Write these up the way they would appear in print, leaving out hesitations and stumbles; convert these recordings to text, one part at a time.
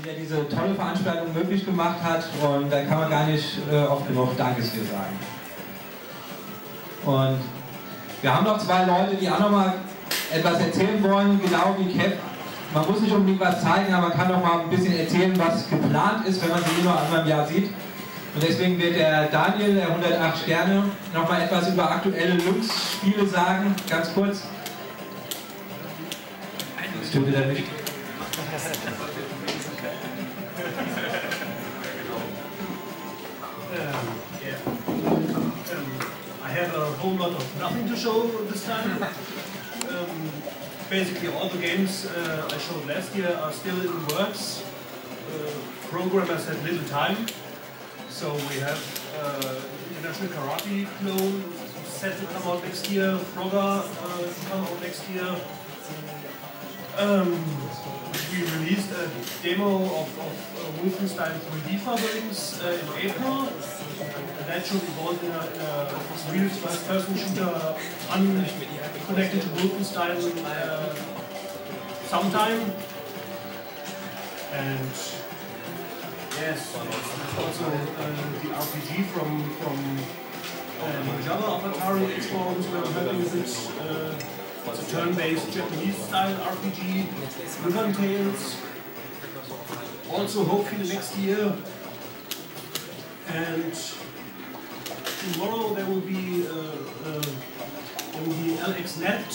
der diese tolle Veranstaltung möglich gemacht hat, und da kann man gar nicht oft genug Dankes für sagen. Und wir haben noch zwei Leute, die auch noch mal etwas erzählen wollen, genau wie Kev. Man muss nicht unbedingt was zeigen, aber man kann noch mal ein bisschen erzählen, was geplant ist, wenn man sie nur einmal im Jahr sieht. Und deswegen wird der Daniel, der 108 Sterne, noch mal etwas über aktuelle Lynx-Spiele sagen, ganz kurz. Das tut er nicht. I have a whole lot of nothing to show this time. Basically all the games I showed last year are still in the works. Programmers had little time, so we have International Karate clone set to come out next year, Frogger to come out next year. We released a demo of Wolfenstein 3D Fatherings in April. That should evolve in a real first-person shooter unconnected to Wolfenstein sometime. And yes, also the RPG from Java of Atari X-Forms we are having with it. It's a turn-based Japanese-style RPG, Ribbon Tales, also hopefully next year. And tomorrow there will be Alex Nett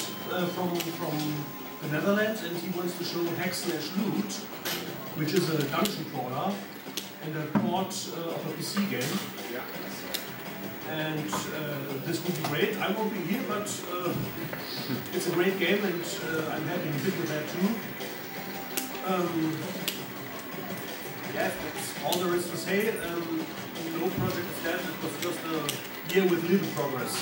from the Netherlands, and he wants to show Hack/Loot, which is a dungeon crawler and a port of a PC game. And this will be great. I won't be here, but it's a great game, and I'm happy to fit with that too. Yeah, that's all there is to say. No project is dead. It was just a year with little progress.